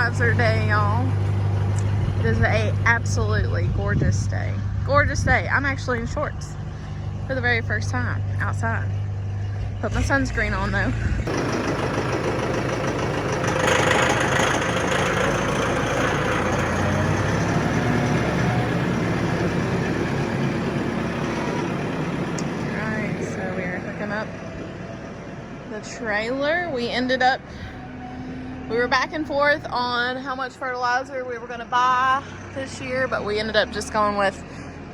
fertilizer day, y'all. It is a absolutely gorgeous day. Gorgeous day. I'm actually in shorts for the very first time outside. Put my sunscreen on though. Alright, so we are hooking up the trailer. We were back and forth on how much fertilizer we were going to buy this year, but we ended up just going with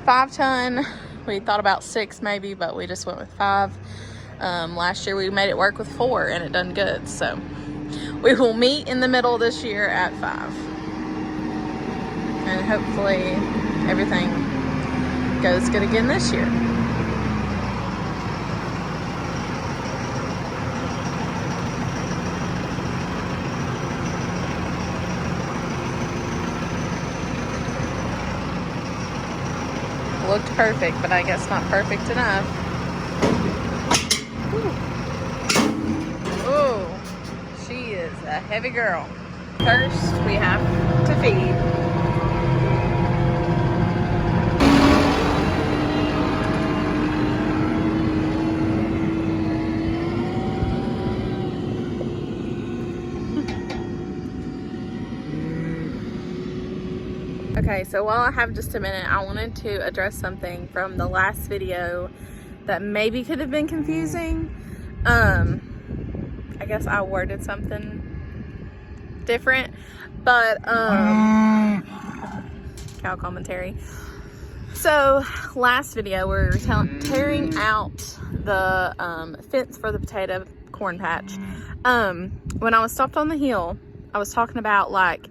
5 ton. We thought about 6 maybe, but we just went with 5. Last year we made it work with 4 and it done good. So we will meet in the middle this year at 5. And hopefully everything goes good again this year. Looked perfect, but I guess not perfect enough. Ooh, she is a heavy girl. First, we have to feed. Okay, so while I have just a minute, I wanted to address something from the last video that maybe could have been confusing. I guess I worded something different, but cow commentary. So last video we were tearing out the fence for the potato corn patch. When I was stopped on the hill, I was talking about, like,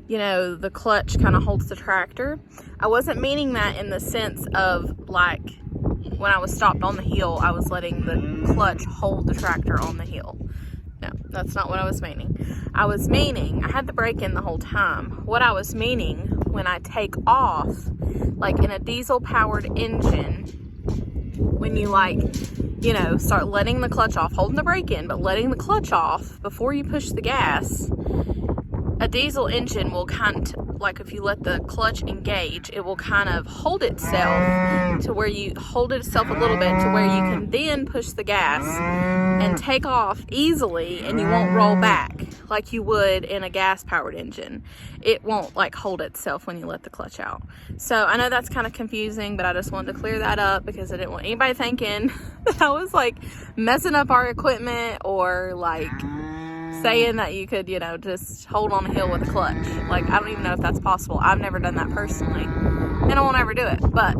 you know, the clutch kind of holds the tractor. I wasn't meaning that in the sense of, like, when I was stopped on the hill, I was letting the clutch hold the tractor on the hill. No, that's not what I was meaning. I was meaning, I had the brake in the whole time. What I was meaning, when I take off, like in a diesel powered engine, when you, like, you know, start letting the clutch off, holding the brake in, but letting the clutch off before you push the gas, a diesel engine will kind of, like, if you let the clutch engage, it will kind of hold itself to where you hold itself a little bit to where you can then push the gas and take off easily, and you won't roll back like you would in a gas powered engine. It won't, like, hold itself when you let the clutch out. So I know that's kind of confusing, but I just wanted to clear that up because I didn't want anybody thinking that I was, like, messing up our equipment or, like, saying that you could, you know, just hold on a hill with a clutch. Like, I don't even know if that's possible. I've never done that personally, and I won't ever do it, but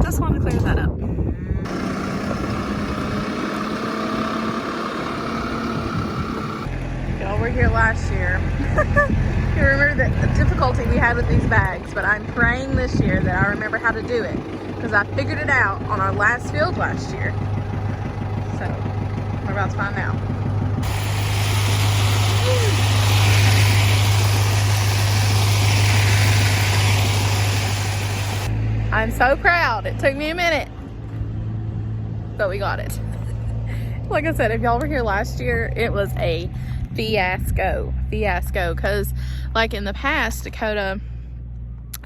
just wanted to clear that up. Y'all were here last year. You remember the difficulty we had with these bags, but I'm praying this year that I remember how to do it, because I figured it out on our last field last year. So we're about to find out. I'm so proud. It took me a minute, but we got it. Like I said, if y'all were here last year, it was a fiasco, because, like, in the past, Dakota,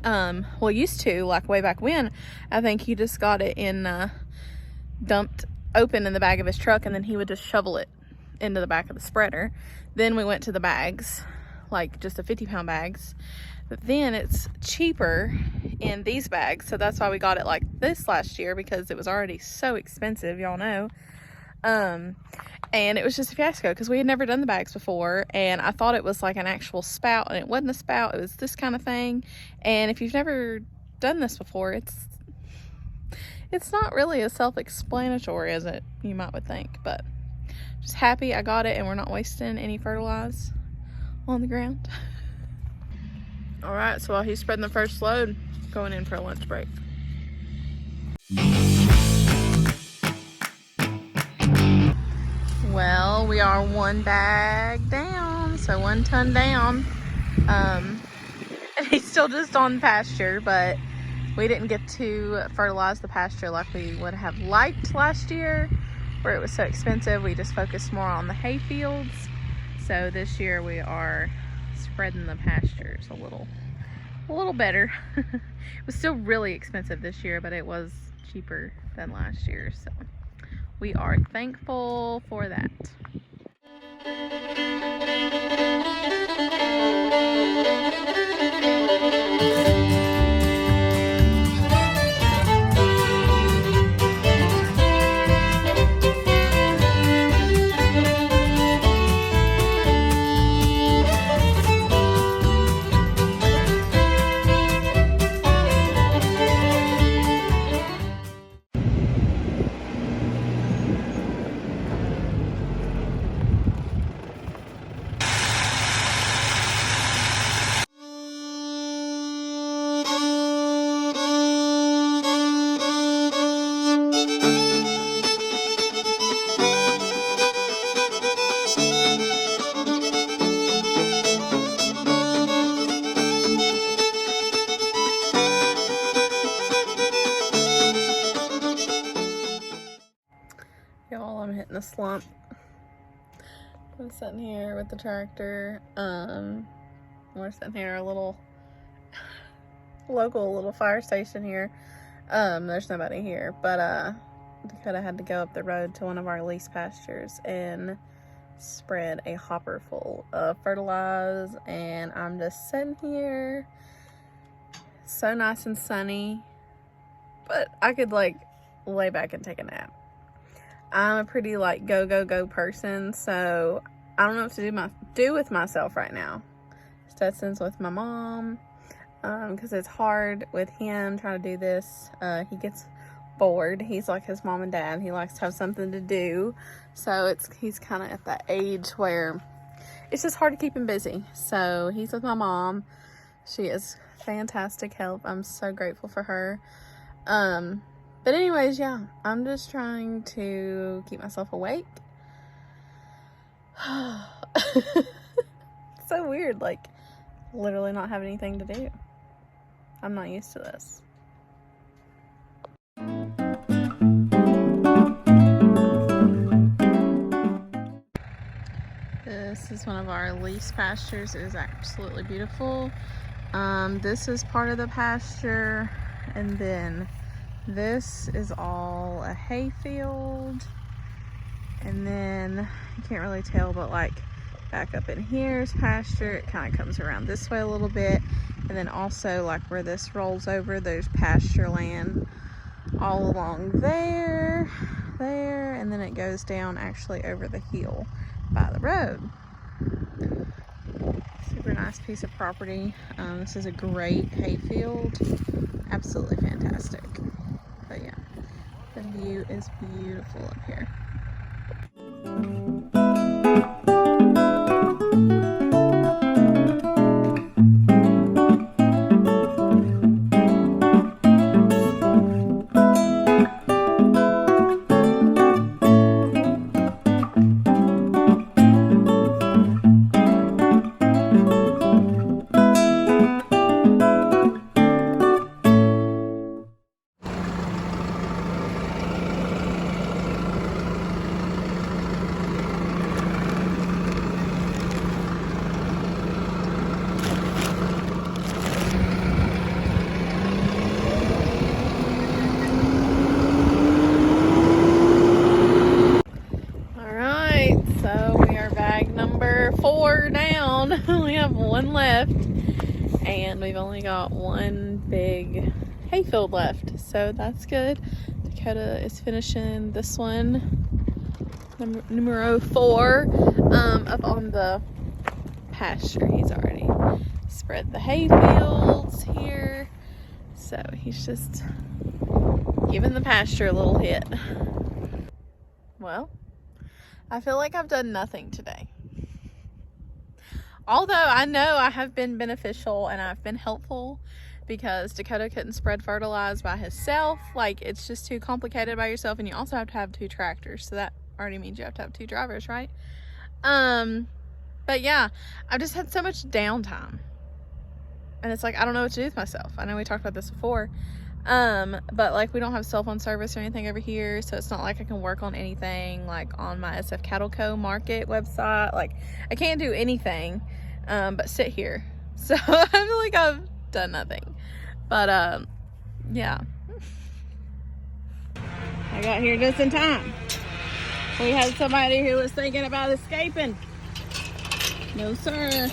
well, used to, like, way back when, I think he just got it in, dumped open in the back of his truck, and then he would just shovel it into the back of the spreader. Then we went to the bags, like just the 50-pound bags, but then it's cheaper in these bags, so that's why we got it like this last year, because it was already so expensive, y'all know. And it was just a fiasco because we had never done the bags before, and I thought it was like an actual spout, and it wasn't a spout, it was this kind of thing. And if you've never done this before, it's not really as self-explanatory as it you might would think, but just happy I got it and we're not wasting any fertilizer on the ground. All right, so while he's spreading the first load, going in for a lunch break. Well, we are 1 bag down, so 1 ton down. And he's still just on pasture, but we didn't get to fertilize the pasture like we would have liked last year, where it was so expensive. We just focused more on the hay fields. So this year we are spreading the pastures a little better. It was still really expensive this year, but it was cheaper than last year, so we are thankful for that. Y'all, I'm hitting a slump. I'm sitting here with the tractor. We're sitting here, a little local little fire station here. There's nobody here, but Dakota had to go up the road to one of our lease pastures and spread a hopper full of Fertilize, and I'm just sitting here. So nice and sunny, but I could like lay back and take a nap. I'm a pretty like go person, so I don't know what to do with myself right now. Stetson's with my mom, because it's hard with him trying to do this. He gets bored. He's like his mom and dad. He likes to have something to do, so he's kind of at that age where it's just hard to keep him busy. So he's with my mom. She is fantastic help. I'm so grateful for her. But anyways, yeah, I'm just trying to keep myself awake. So weird, like literally not having anything to do. I'm not used to this. This is one of our lease pastures. It is absolutely beautiful. This is part of the pasture, and then this is all a hay field, and then you can't really tell, but like back up in here is pasture. It kind of comes around this way a little bit, and then also like where this rolls over, there's pasture land all along there, and then it goes down actually over the hill by the road. Super nice piece of property. This is a great hay field, absolutely fantastic. But yeah, the view is beautiful up here. Number 4 down. We have one left, and we've only got one big hayfield left, so that's good. Dakota is finishing this one, numero 4, up on the pasture. He's already spread the hay fields here, so he's just giving the pasture a little hit. Well, I feel like I've done nothing today. Although I know I have been beneficial and I've been helpful, because Dakota couldn't spread Fertilize by himself. Like, it's just too complicated by yourself, and you also have to have 2 tractors. So that already means you have to have 2 drivers, right? But yeah, I've just had so much downtime. And it's like, I don't know what to do with myself. I know we talked about this before. But like, we don't have cell phone service or anything over here, so it's not like I can work on anything like on my SF Cattle Co. market website. Like, I can't do anything. but sit here. So I feel like I've done nothing. But yeah. I got here just in time. We had somebody who was thinking about escaping. No, sir.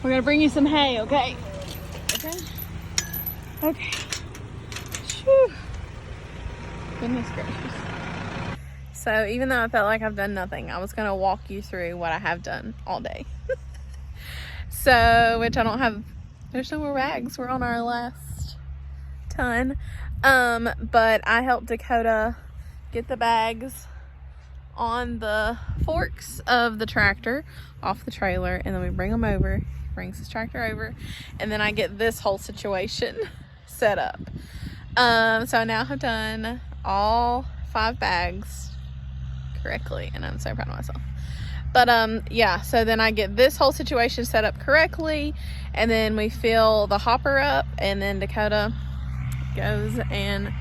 We're gonna bring you some hay, okay? Okay. Okay. Whew. Goodness gracious. So even though I felt like I've done nothing, I was gonna walk you through what I have done all day. So, which I don't have, there's no more bags. We're on our last ton. But I helped Dakota get the bags on the forks of the tractor off the trailer, and then we bring them over. He brings his tractor over, and then I get this whole situation set up. So I now have done all 5 bags correctly, and I'm so proud of myself. But yeah, so then I get this whole situation set up correctly, and then we fill the hopper up, and then Dakota goes and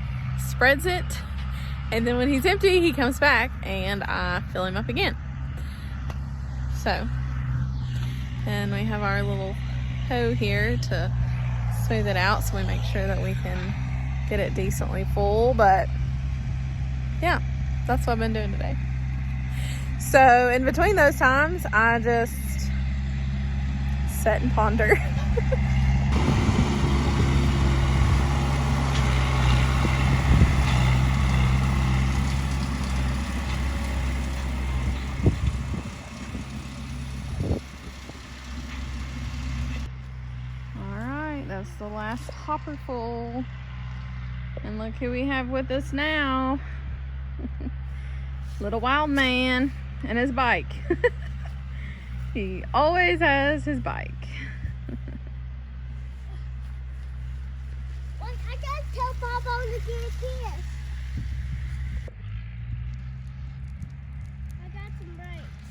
spreads it, and then when he's empty he comes back and I fill him up again. So, and we have our little hoe here to smooth it out, so we make sure that we can get it decently full. But yeah, that's what I've been doing today. So in between those times, I just sit and ponder. Alright, that's the last hopper full. And look who we have with us now. Little wild man. And his bike. He always has his bike. Look, I just tell Papa to get a kiss. I got some brakes.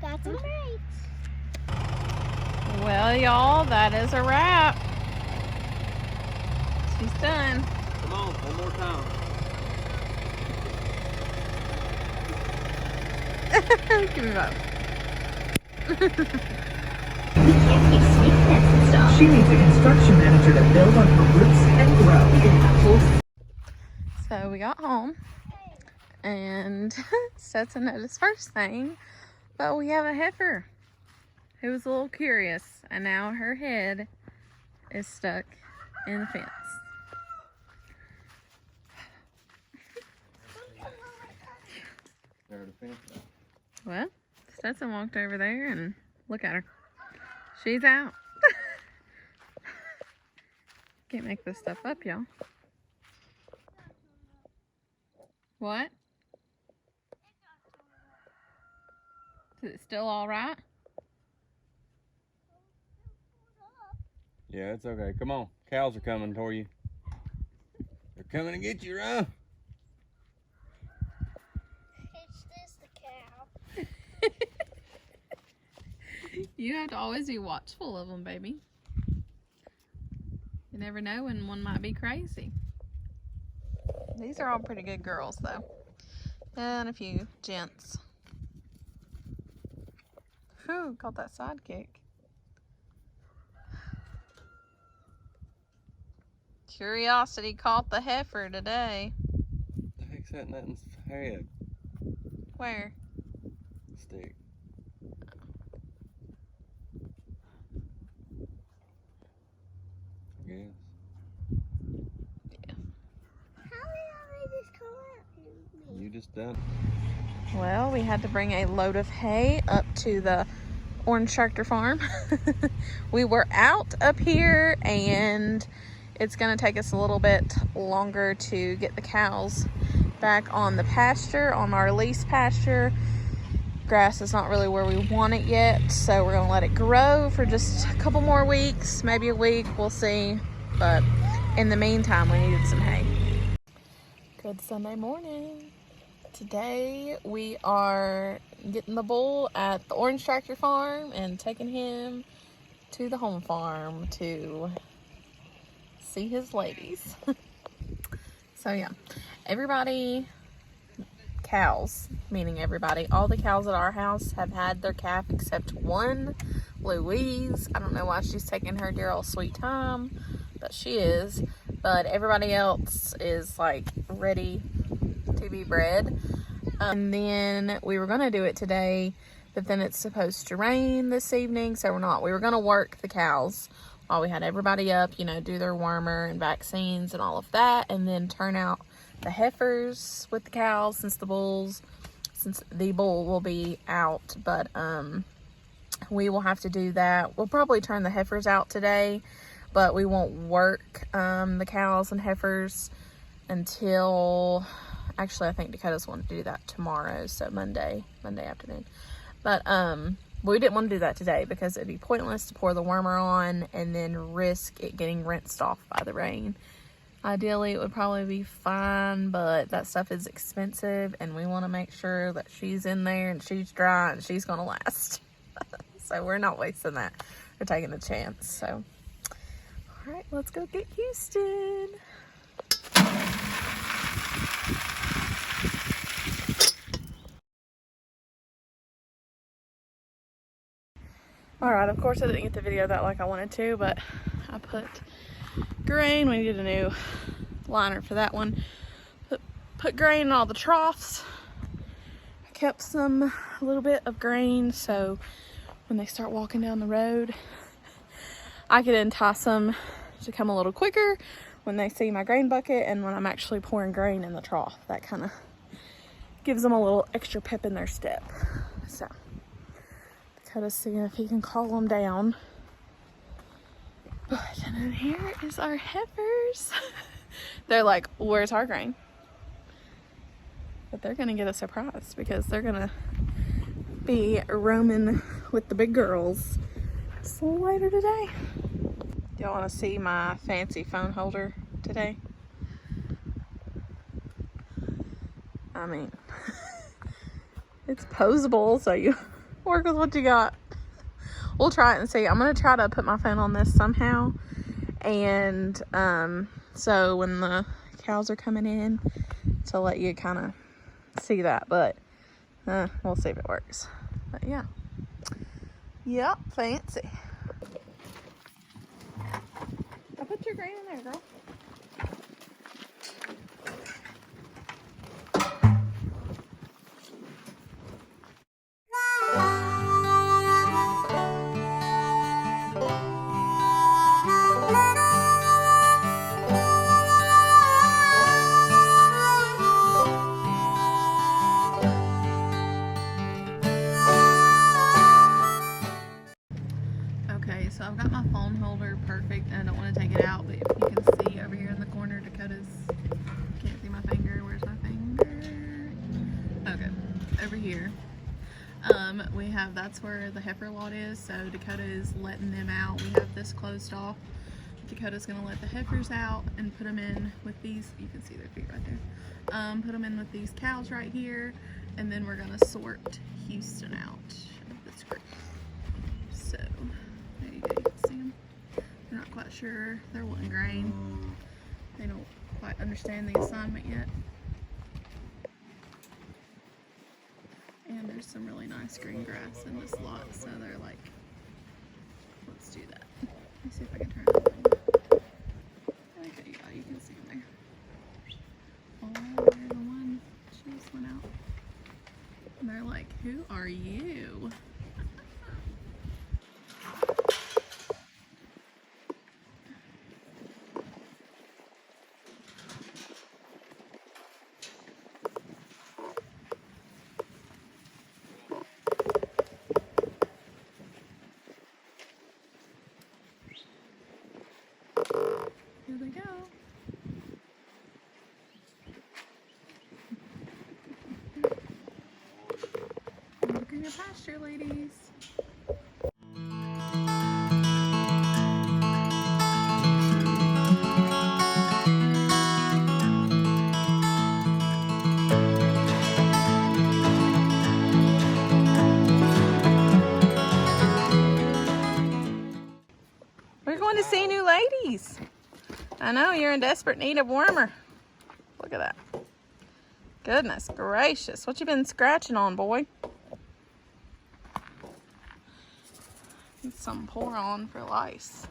Got some brakes. Well, y'all, that is a wrap. She's done. Come on, one more time. Give me both. She needs a construction manager to build on her roots and grow in that whole. So we got home and Stetson noticed first thing, but we have a heifer who was a little curious, and now her head is stuck in the fence. Well, Stetson walked over there and look at her. She's out. Can't make this stuff up, y'all. What? Is it still all right? Yeah, it's okay. Come on. Cows are coming toward you. They're coming to get you, Ryan. It's just a cow. You have to always be watchful of them, baby. You never know when one might be crazy. These are all pretty good girls, though. And a few gents. Whew, caught that sidekick. Curiosity caught the heifer today. What the heck's that in his head? Where? Stick. Yes. How did I just come out? You just done. Well, we had to bring a load of hay up to the orange tractor farm. We were out up here, and it's going to take us a little bit longer to get the cows back on the pasture, on our lease pasture. Grass is not really where we want it yet, so we're going to let it grow for just a couple more weeks, maybe a week, we'll see. But in the meantime, we needed some hay. Good Sunday morning. Today we are getting the bull at the orange tractor farm and taking him to the home farm to see his ladies. So yeah, everybody cows, meaning everybody, all the cows at our house have had their calf except one, Louise. I don't know why she's taking her dear old sweet time, but she is. But everybody else is like ready to be bred. And then we were gonna do it today, but then it's supposed to rain this evening, so we're not. We were gonna work the cows while we had everybody up, you know, do their warmer and vaccines and all of that, and then turn out the heifers with the cows since the bull will be out. But we will have to do that. We'll probably turn the heifers out today, but we won't work the cows and heifers until, actually I think Dakota's wanting to do that tomorrow, so Monday afternoon. But we didn't want to do that today because it'd be pointless to pour the warmer on and then risk it getting rinsed off by the rain. Ideally, it would probably be fine, but that stuff is expensive, and we want to make sure that she's in there and she's dry and she's going to last. So we're not wasting that. We're taking a chance. So, all right, let's go get Houston. All right, of course I didn't get the video that like I wanted to, but I put grain. We needed a new liner for that one. Put grain in all the troughs. I kept a little bit of grain, so when they start walking down the road, I could entice them to come a little quicker when they see my grain bucket and when I'm actually pouring grain in the trough. That kind of gives them a little extra pep in their step. So Dakota's seeing if he can call them down. But then here is our heifers. They're like, where's our grain? But they're gonna get a surprise because they're gonna be roaming with the big girls just a little later today. Y'all wanna see my fancy phone holder today? I mean, it's posable, so you work with what you got. We'll try it and see. I'm gonna try to put my phone on this somehow, and so when the cows are coming in, to let you kind of see that, but we'll see if it works. But yeah, yep, fancy. I put your grain in there, girl. Okay, so I've got my phone holder perfect and I don't want to take it out, but if you can see over here in the corner, Dakota's, can't see my finger, where's my finger? Okay, over here. We have, that's where the heifer lot is, so Dakota is letting them out. We have this closed off. Dakota's gonna let the heifers out and put them in with these, you can see their feet right there. Put them in with these cows right here, and then we're gonna sort Houston out of this group. So, there you go, you can see them. They're not quite sure, they're wanting grain. They don't quite understand the assignment yet. And there's some really nice green grass in this lot, so they're like, let's do that. Let me see if I can turn it on. Okay, yeah, you can see them there. Oh, there's the one. She just went out. And they're like, who are you? Here they go. Look in your pasture, ladies. We're going to see new ladies. I know, you're in desperate need of warmer. Look at that. Goodness gracious. What you been scratching on, boy? Need some pour on for lice.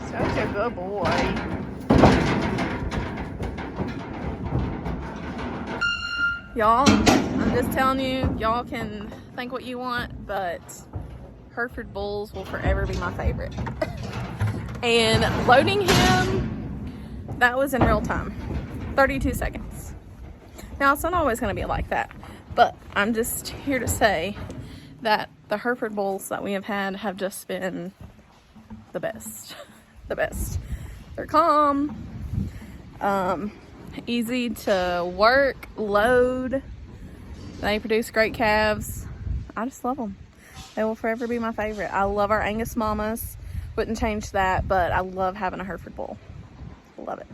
Such a good boy. Y'all, I'm just telling you, y'all can think what you want, but Hereford bulls will forever be my favorite. And loading him, that was in real time, 32 seconds. Now, it's not always going to be like that, but I'm just here to say that the Hereford bulls that we have just been the best. The best. They're calm, easy to work, load. They produce great calves. I just love them. They will forever be my favorite. I love our Angus mamas. Wouldn't change that, but I love having a Hereford bull. Love it.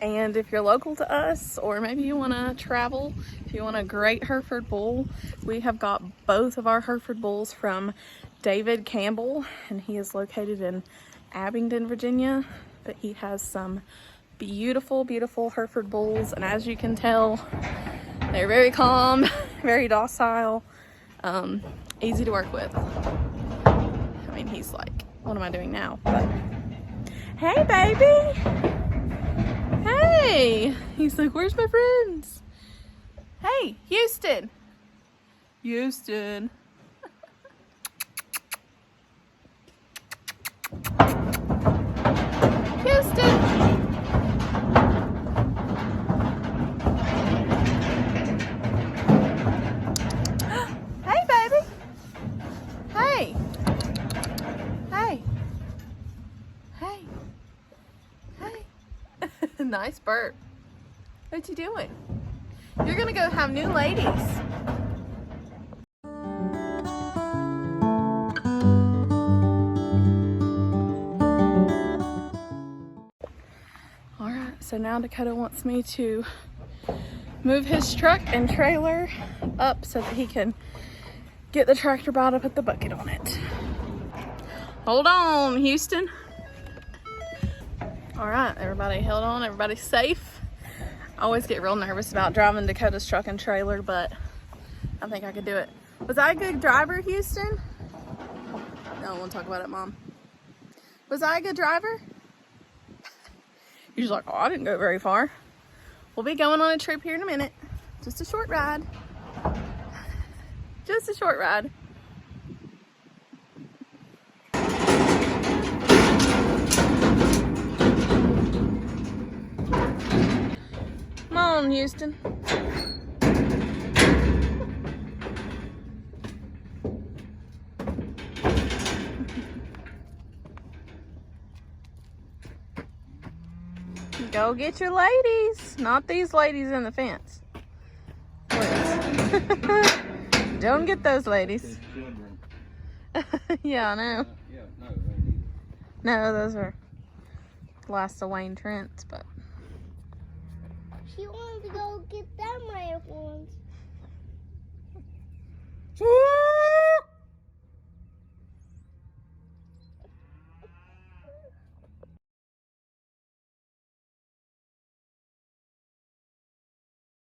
And if you're local to us, or maybe you want to travel, if you want a great Hereford bull, we have got both of our Hereford bulls from David Campbell, and he is located in Abingdon, Virginia. But he has some beautiful, beautiful Hereford bulls, and as you can tell, they're very calm, very docile, easy to work with. I mean, he's like, what am I doing now? But, hey, baby. Hey. He's like, where's my friends? Hey, Houston. Houston. Houston. Hey, baby. Hey. Hey. Hey. Hey. Nice burp. What you doing? You're gonna go have new ladies. Alright, so now Dakota wants me to move his truck and trailer up so that he can get the tractor brought up, put the bucket on it. Hold on, Houston. All right, everybody held on, everybody's safe. I always get real nervous about driving Dakota's truck and trailer, but I think I could do it. Was I a good driver, Houston? I don't want to talk about it, Mom. Was I a good driver? He's like, oh, I didn't go very far. We'll be going on a trip here in a minute. Just a short ride. Just a short ride. Come on, Houston. Go get your ladies. Not these ladies in the fence. Please. Don't get those ladies. Yeah, I know. No, those are last of Wayne Trent's, but She wanted to go get them my ones.